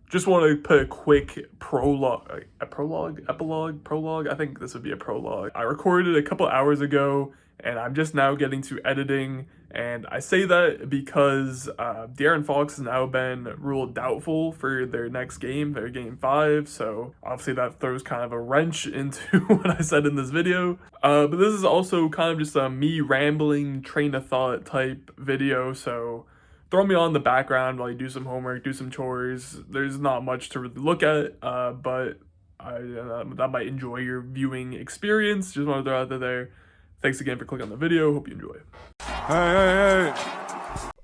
Just want to put a quick prologue. I think this would be a prologue. I recorded a couple hours ago, and I'm just now getting to editing. And I say that because De'Aaron Fox has now been ruled doubtful for their next game, their game 5. So obviously that throws kind of a wrench into what I said in this video. But this is also kind of just a me rambling train of thought type video. So throw me on the background while you do some homework, do some chores. There's not much to really look at, but that might enjoy your viewing experience. Just want to throw it out there. Thanks again for clicking on the video. Hope you enjoy. Hey.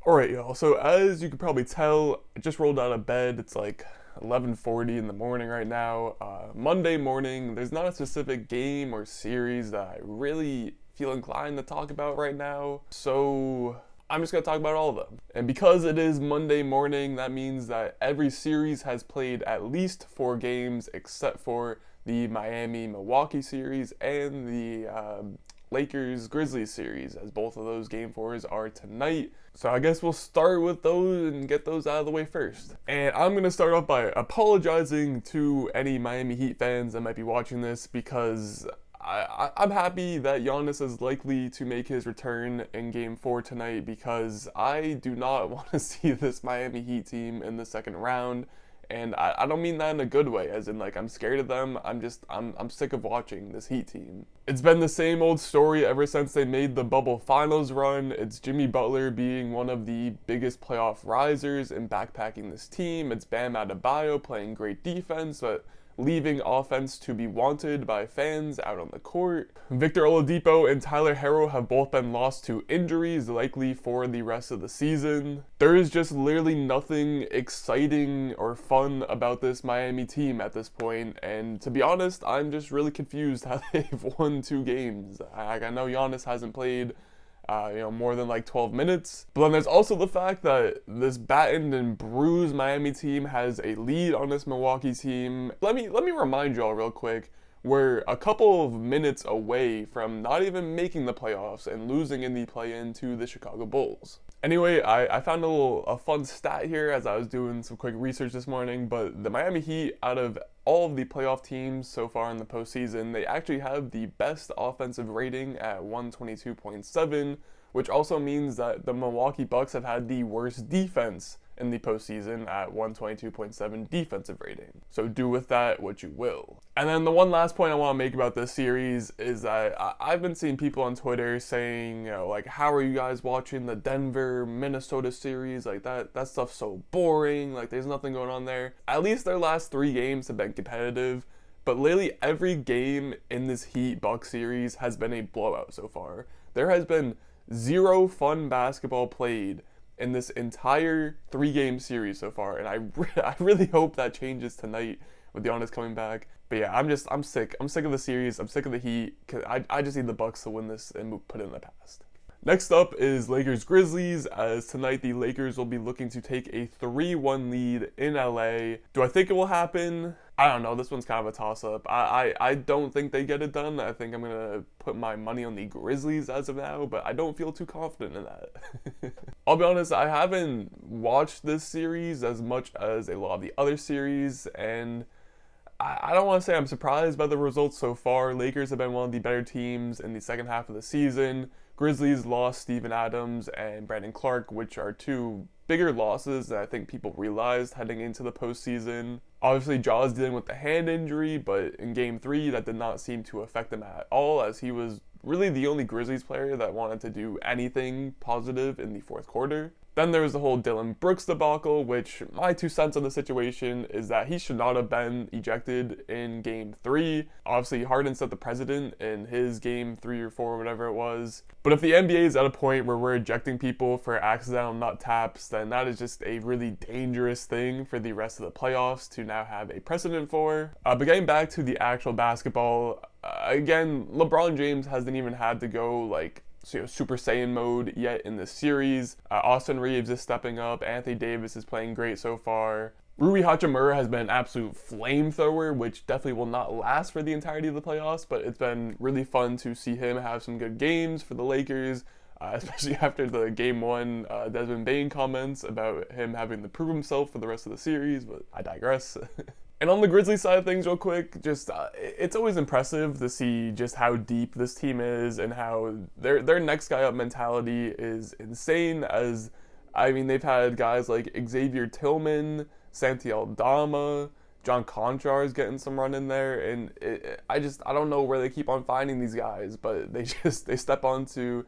Alright, y'all. So as you can probably tell, I just rolled out of bed. It's like 11:40 in the morning right now. Monday morning. There's not a specific game or series that I really feel inclined to talk about right now. So I'm just going to talk about all of them. And because it is Monday morning, that means that every series has played at least 4 games except for the Miami-Milwaukee series and the Lakers-Grizzlies series, as both of those game 4s are tonight. So I guess we'll start with those and get those out of the way first. And I'm going to start off by apologizing to any Miami Heat fans that might be watching this, because I'm happy that Giannis is likely to make his return in Game 4 tonight, because I do not want to see this Miami Heat team in the second round. And I don't mean that in a good way, as in like I'm scared of them. I'm sick of watching this Heat team. It's been the same old story ever since they made the bubble finals run. It's Jimmy Butler being one of the biggest playoff risers and backpacking this team. It's Bam Adebayo playing great defense, but leaving offense to be wanted by fans out on the court. Victor Oladipo and Tyler Herro have both been lost to injuries, likely for the rest of the season. There is just literally nothing exciting or fun about this Miami team at this point, and to be honest, I'm just really confused how they've won 2 games. I know Giannis hasn't played more than like 12 minutes. But then there's also the fact that this battened and bruised Miami team has a lead on this Milwaukee team. Let me remind y'all real quick, we're a couple of minutes away from not even making the playoffs and losing in the play-in to the Chicago Bulls. Anyway, I found a fun stat here as I was doing some quick research this morning, but the Miami Heat, out of all of the playoff teams so far in the postseason, they actually have the best offensive rating at 122.7, which also means that the Milwaukee Bucks have had the worst defense in the postseason at 122.7 defensive rating. So do with that what you will. And then the one last point I want to make about this series is that I've been seeing people on Twitter saying, like, how are you guys watching the Denver-Minnesota series? Like, that stuff's so boring. Like, there's nothing going on there. At least their last 3 games have been competitive, but literally every game in this Heat-Bucks series has been a blowout so far. There has been 0 fun basketball played in this entire 3-game series so far, and I really hope that changes tonight with Giannis coming back. But yeah, I'm sick. I'm sick of the series. I'm sick of the Heat. Cause I just need the Bucks to win this and put it in the past. Next up is Lakers-Grizzlies, as tonight the Lakers will be looking to take a 3-1 lead in LA. Do I think it will happen? I don't know. This one's kind of a toss-up. I don't think they get it done. I think I'm going to put my money on the Grizzlies as of now, but I don't feel too confident in that. I'll be honest, I haven't watched this series as much as a lot of the other series, and I don't want to say I'm surprised by the results so far. Lakers have been one of the better teams in the second half of the season. Grizzlies lost Steven Adams and Brandon Clark, which are 2 bigger losses that I think people realized heading into the postseason. Obviously, Ja's dealing with the hand injury, but in Game 3, that did not seem to affect him at all, as he was really the only Grizzlies player that wanted to do anything positive in the 4th quarter. Then there was the whole Dylan Brooks debacle, which my 2 cents on the situation is that he should not have been ejected in Game 3. Obviously, Harden set the precedent in his Game 3 or 4, whatever it was. But if the NBA is at a point where we're ejecting people for accidental nut taps, then that is just a really dangerous thing for the rest of the playoffs to now have a precedent for. But getting back to the actual basketball, again, LeBron James hasn't even had to go like Super Saiyan mode yet in this series. Austin Reeves is stepping up. Anthony Davis is playing great so far. Rui Hachimura has been an absolute flamethrower, which definitely will not last for the entirety of the playoffs, but it's been really fun to see him have some good games for the Lakers. especially after the game one Desmond Bain comments about him having to prove himself for the rest of the series, but I digress. And on the Grizzlies side of things, real quick, just it's always impressive to see just how deep this team is and how their next guy up mentality is insane. As I mean, they've had guys like Xavier Tillman, Santi Aldama, John Contrar's getting some run in there, and I don't know where they keep on finding these guys, but they step onto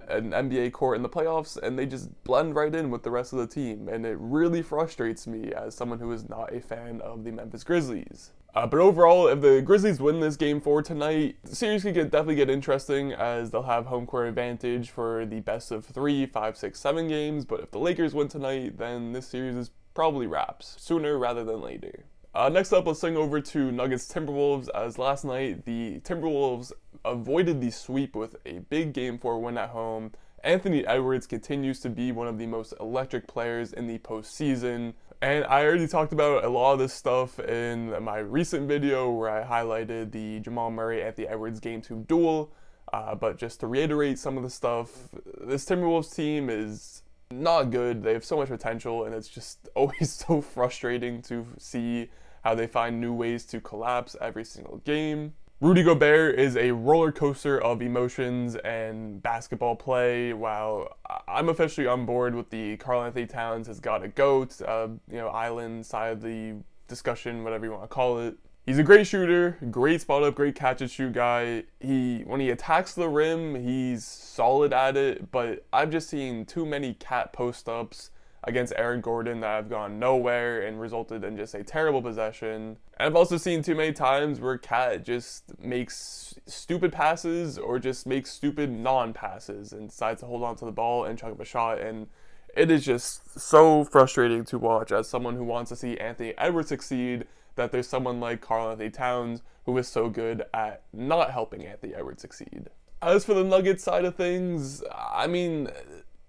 an NBA court in the playoffs and they just blend right in with the rest of the team, and it really frustrates me as someone who is not a fan of the Memphis Grizzlies. But overall, if the Grizzlies win this game 4 tonight, the series could definitely get interesting, as they'll have home court advantage for the best of 3, 5, 6, 7 games. But if the Lakers win tonight, then this series is probably wraps sooner rather than later. Next up, let's swing over to Nuggets Timberwolves, as last night the Timberwolves avoided the sweep with a big Game 4 win at home. Anthony Edwards continues to be one of the most electric players in the postseason, and I already talked about a lot of this stuff in my recent video where I highlighted the Jamal Murray-Anthony Edwards Game 2 duel, but just to reiterate some of the stuff, this Timberwolves team is not good. They have so much potential, and it's just always so frustrating to see how they find new ways to collapse every single game. Rudy Gobert is a roller coaster of emotions and basketball play, while I'm officially on board with the Karl-Anthony Towns has got a GOAT, island side of the discussion, whatever you want to call it. He's a great shooter, great spot up, great catch and shoot guy. When he attacks the rim, he's solid at it, but I've just seen too many cat post-ups against Aaron Gordon that have gone nowhere and resulted in just a terrible possession. And I've also seen too many times where Cat just makes stupid passes or just makes stupid non-passes and decides to hold on to the ball and chuck up a shot, and it is just so frustrating to watch as someone who wants to see Anthony Edwards succeed, that there's someone like Karl-Anthony Towns who is so good at not helping Anthony Edwards succeed. As for the Nuggets side of things, I mean,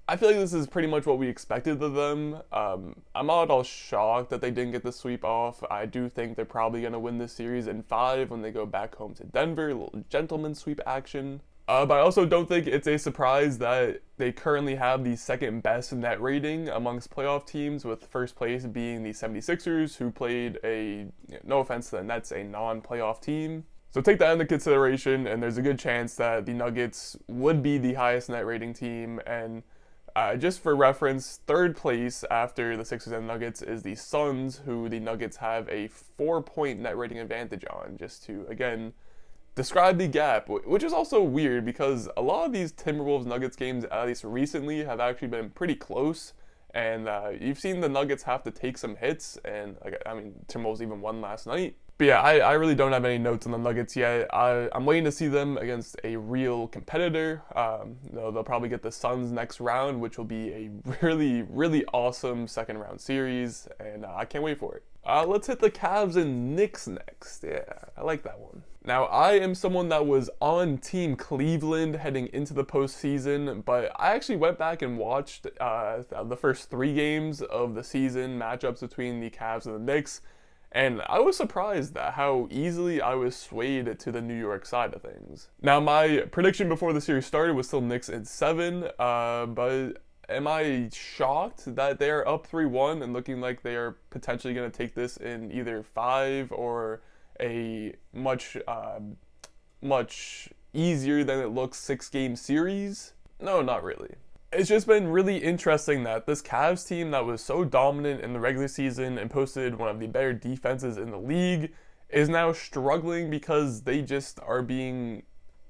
I feel like this is pretty much what we expected of them. I'm not at all shocked that they didn't get the sweep off. I do think they're probably going to win this series in 5 when they go back home to Denver, a little gentleman sweep action. But I also don't think it's a surprise that they currently have the second best net rating amongst playoff teams, with first place being the 76ers, who played no offense to the Nets, a non-playoff team. So take that into consideration, and there's a good chance that the Nuggets would be the highest net rating team. And just for reference, third place after the Sixers and Nuggets is the Suns, who the Nuggets have a 4-point net rating advantage on, just to, again, describe the gap, which is also weird because a lot of these Timberwolves Nuggets games, at least recently, have actually been pretty close, and you've seen the Nuggets have to take some hits, and Timberwolves even won last night. But yeah, I really don't have any notes on the Nuggets yet. I'm waiting to see them against a real competitor. They'll probably get the Suns next round, which will be a really, really awesome second round series, and I can't wait for it. Let's hit the Cavs and Knicks next. Yeah, I like that one. Now, I am someone that was on Team Cleveland heading into the postseason, but I actually went back and watched the first 3 games of the season, matchups between the Cavs and the Knicks, and I was surprised at how easily I was swayed to the New York side of things. Now, my prediction before the series started was still Knicks in 7, but am I shocked that they are up 3-1 and looking like they are potentially going to take this in either 5 or a much easier than it looks 6-game series? No, not really. It's just been really interesting that this Cavs team that was so dominant in the regular season and posted one of the better defenses in the league is now struggling because they just are being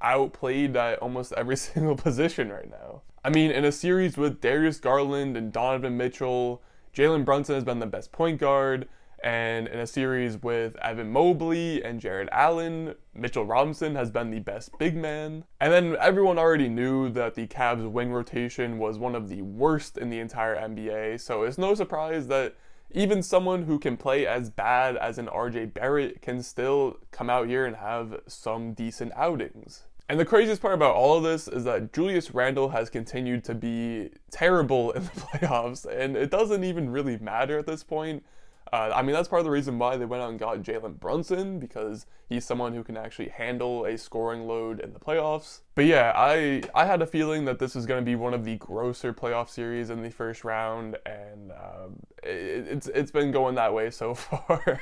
outplayed at almost every single position right now. I mean, in a series with Darius Garland and Donovan Mitchell, Jalen Brunson has been the best point guard, and in a series with Evan Mobley and Jared Allen, Mitchell Robinson has been the best big man. And then everyone already knew that the Cavs' wing rotation was one of the worst in the entire NBA, so it's no surprise that even someone who can play as bad as an RJ Barrett can still come out here and have some decent outings. And the craziest part about all of this is that Julius Randle has continued to be terrible in the playoffs, and it doesn't even really matter at this point. I mean, that's part of the reason why they went out and got Jalen Brunson, because he's someone who can actually handle a scoring load in the playoffs. But yeah, I had a feeling that this was going to be one of the grosser playoff series in the first round, and it's been going that way so far.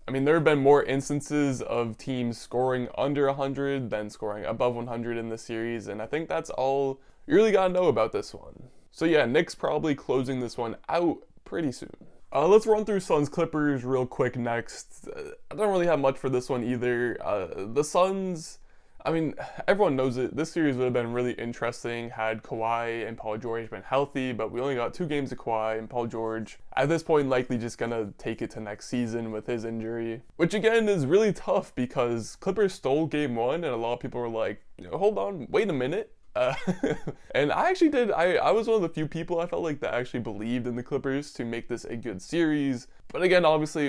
I mean, there have been more instances of teams scoring under 100 than scoring above 100 in this series, and I think that's all you really got to know about this one. So yeah, Knicks probably closing this one out pretty soon. Let's run through Suns Clippers real quick next. I don't really have much for this one either. The Suns, I mean, everyone knows it. This series would have been really interesting had Kawhi and Paul George been healthy, but we only got 2 games of Kawhi, and Paul George, at this point, likely just gonna take it to next season with his injury. Which again is really tough because Clippers stole game 1, and a lot of people were like, hold on, wait a minute. And I actually did. I was one of the few people I felt like that actually believed in the Clippers to make this a good series. But again, obviously,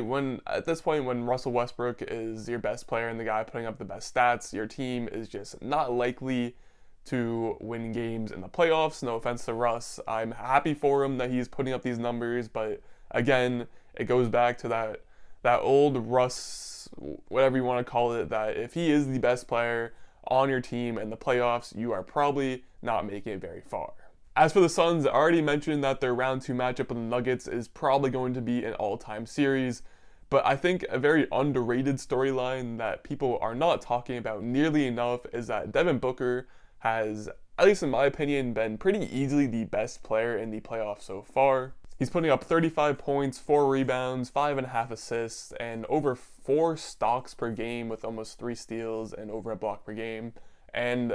at this point, when Russell Westbrook is your best player and the guy putting up the best stats, your team is just not likely to win games in the playoffs. No offense to Russ. I'm happy for him that he's putting up these numbers, but again, it goes back to that old Russ, whatever you want to call it, that if he is the best player on your team in the playoffs, you are probably not making it very far. As for the Suns, I already mentioned that their round 2 matchup with the Nuggets is probably going to be an all-time series, but I think a very underrated storyline that people are not talking about nearly enough is that Devin Booker has, at least in my opinion, been pretty easily the best player in the playoffs so far. He's putting up 35 points, 4 rebounds, 5.5 assists, and over 4 stocks per game with almost 3 steals and over a block per game, and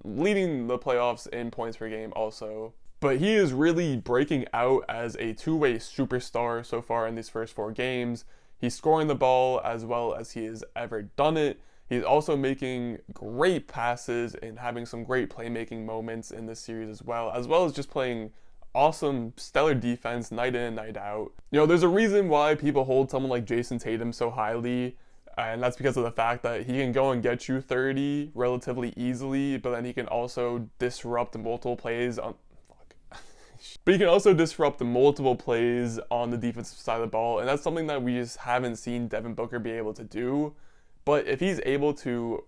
leading the playoffs in points per game also. But he is really breaking out as a two-way superstar so far in these first 4 games. He's scoring the ball as well as he has ever done it. He's also making great passes and having some great playmaking moments in this series as well as just playing awesome, stellar defense night in and night out. There's a reason why people hold someone like Jason Tatum so highly, and that's because of the fact that he can go and get you 30 relatively easily, but then he can also disrupt multiple plays on... But he can also disrupt multiple plays on the defensive side of the ball, and that's something that we just haven't seen Devin Booker be able to do. But if he's able to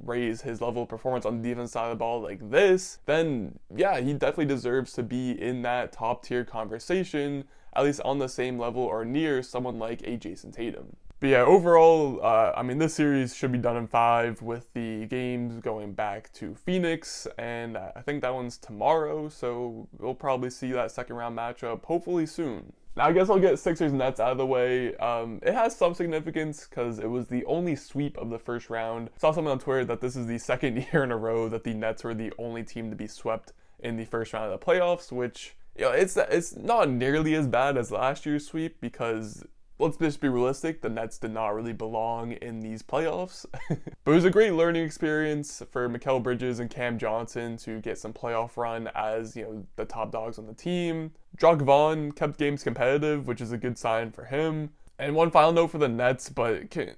raise his level of performance on the defense side of the ball like this, then yeah, he definitely deserves to be in that top tier conversation, at least on the same level or near someone like a Jason Tatum. But yeah, overall, I mean, this series should be done in 5 with the games going back to Phoenix, and I think that one's tomorrow, so we'll probably see that second round matchup hopefully soon. Now, I guess I'll get Sixers Nets out of the way. It has some significance because it was the only sweep of the first round. I saw something on Twitter that this is the second year in a row that the Nets were the only team to be swept in the first round of the playoffs, which, it's not nearly as bad as last year's sweep because, let's just be realistic, the Nets did not really belong in these playoffs. But it was a great learning experience for Mikal Bridges and Cam Johnson to get some playoff run as, the top dogs on the team. Jock Vaughn kept games competitive, which is a good sign for him. And one final note for the Nets, but can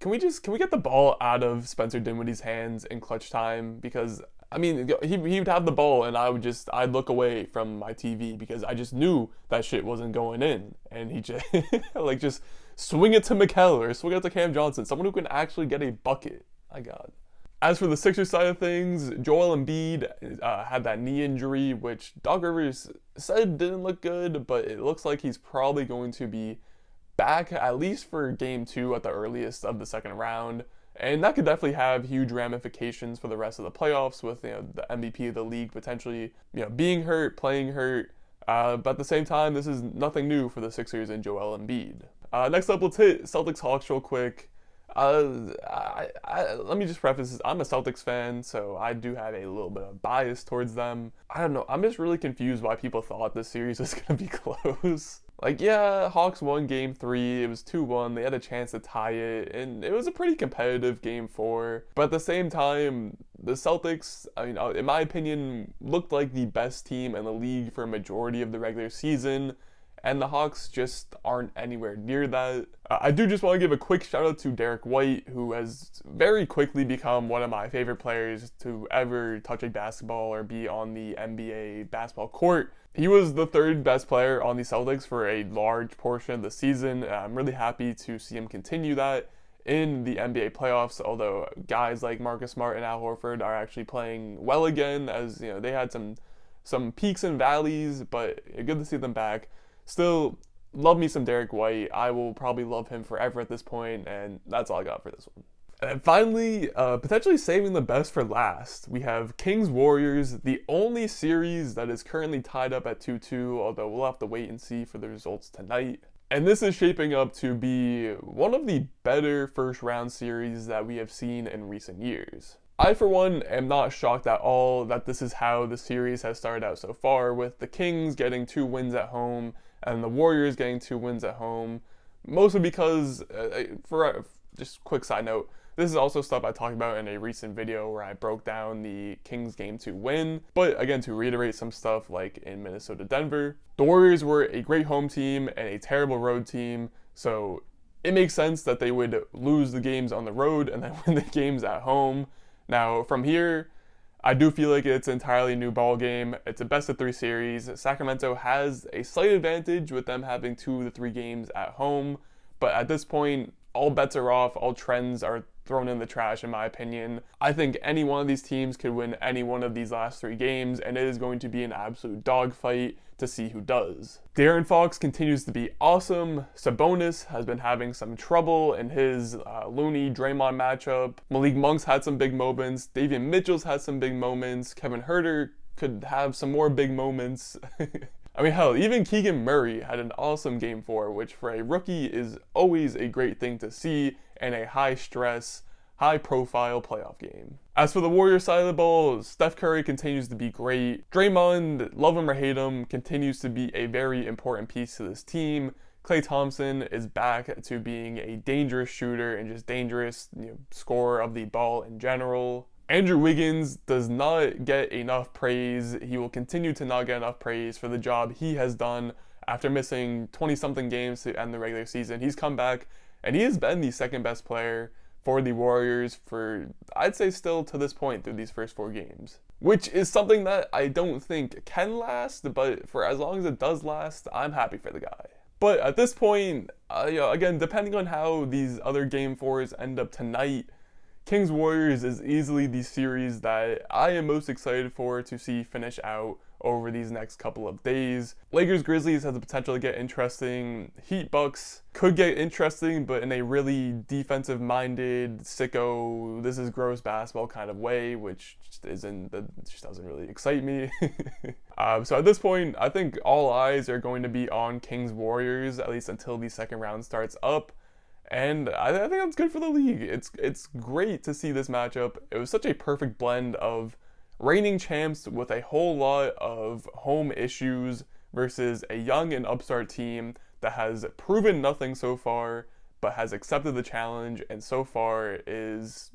we get the ball out of Spencer Dinwiddie's hands in clutch time? Because I mean, he would have the ball and I'd look away from my TV because I just knew that shit wasn't going in. And he just, just swing it to Mikal or swing it to Cam Johnson, someone who can actually get a bucket. My God. As for the Sixers side of things, Joel Embiid had that knee injury, which Doc Rivers said didn't look good, but it looks like he's probably going to be back at least for game 2 at the earliest of the second round. And that could definitely have huge ramifications for the rest of the playoffs with, the MVP of the league potentially, being hurt, playing hurt. But at the same time, this is nothing new for the Sixers and Joel Embiid. Next up, let's hit Celtics Hawks real quick. Let me just preface this. I'm a Celtics fan, so I do have a little bit of bias towards them. I don't know. I'm just really confused why people thought this series was going to be close. Hawks won game 3. It was 2-1. They had a chance to tie it, and it was a pretty competitive game 4. But at the same time, the Celtics, in my opinion, looked like the best team in the league for a majority of the regular season. and the Hawks just aren't anywhere near that. I do just want to give a quick shout out to Derek White, who has very quickly become one of my favorite players to ever touch a basketball or be on the NBA basketball court. He was the third best player on the Celtics for a large portion of the season. I'm really happy to see him continue that in the NBA playoffs, although guys like Marcus Smart and Al Horford are actually playing well again, as you know, they had some peaks and valleys, but good to see them back. Still, love me some Derek White. I will probably love him forever at this point, and that's all I got for this one. And finally, potentially saving the best for last, we have Kings Warriors, the only series that is currently tied up at 2-2, although we'll have to wait and see for the results tonight. And this is shaping up to be one of the better first round series that we have seen in recent years. I, for one, am not shocked at all that this is how the series has started out so far, with the Kings getting 2 wins at home and the Warriors getting 2 wins at home, mostly because, for just quick side note, this is also stuff I talked about in a recent video where I broke down the Kings Game 2 win. But again, to reiterate some stuff like in Minnesota-Denver, the Warriors were a great home team and a terrible road team, so it makes sense that they would lose the games on the road and then win the games at home. Now, from here, I do feel like it's an entirely new ball game. It's a best-of-3 series. Sacramento has a slight advantage with them having 2 of the 3 games at home, but at this point, all bets are off, all trends are thrown in the trash in my opinion. I think any one of these teams could win any one of these last 3 games, and it is going to be an absolute dogfight to see who does. De'Aaron Fox continues to be awesome. Sabonis has been having some trouble in his Looney Draymond matchup. Malik Monk's had some big moments. Davion Mitchell's had some big moments. Kevin Huerter could have some more big moments. I mean, hell, even Keegan Murray had an awesome Game 4, which for a rookie is always a great thing to see in a high-stress, high-profile playoff game. As for the Warriors side of the ball, Steph Curry continues to be great. Draymond, love him or hate him, continues to be a very important piece to this team. Klay Thompson is back to being a dangerous shooter and just dangerous scorer of the ball in general. Andrew Wiggins does not get enough praise. He will continue to not get enough praise for the job he has done after missing 20-something games to end the regular season. He's come back, and he has been the second best player for the Warriors for, I'd say still to this point through these first 4 games. Which is something that I don't think can last, but for as long as it does last, I'm happy for the guy. But at this point, again, depending on how these other Game 4s end up tonight, Kings Warriors is easily the series that I am most excited for to see finish out over these next couple of days. Lakers Grizzlies has the potential to get interesting. Heat Bucks could get interesting, but in a really defensive minded, sicko, this is gross basketball kind of way, which just doesn't really excite me. So at this point, I think all eyes are going to be on Kings Warriors, at least until the second round starts up. And I think that's good for the league. It's great to see this matchup. It was such a perfect blend of reigning champs with a whole lot of home issues versus a young and upstart team that has proven nothing so far, but has accepted the challenge and so far is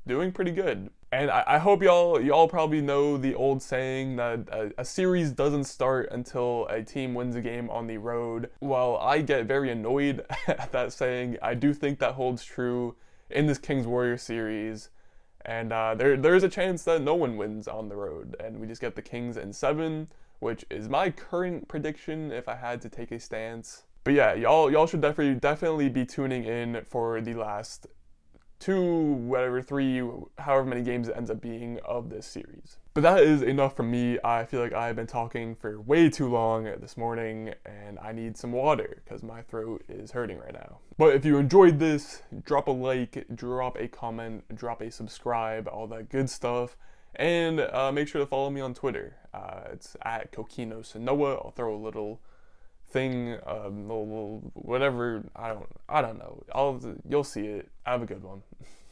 doing pretty good. And I hope y'all probably know the old saying that a series doesn't start until a team wins a game on the road. While I get very annoyed at that saying, I do think that holds true in this Kings Warriors series. And there is a chance that no one wins on the road, and we just get the Kings in 7, which is my current prediction if I had to take a stance. But yeah, y'all should definitely be tuning in for the last 2, 3, however many games it ends up being of this series. But that is enough from me. I feel like I've been talking for way too long this morning, and I need some water because my throat is hurting right now. But if you enjoyed this, drop a like, drop a comment, drop a subscribe, all that good stuff. And make sure to follow me on Twitter. It's at Kokino Sanoa. I'll throw a little thing, little whatever. I don't know. You'll see it. Have a good one.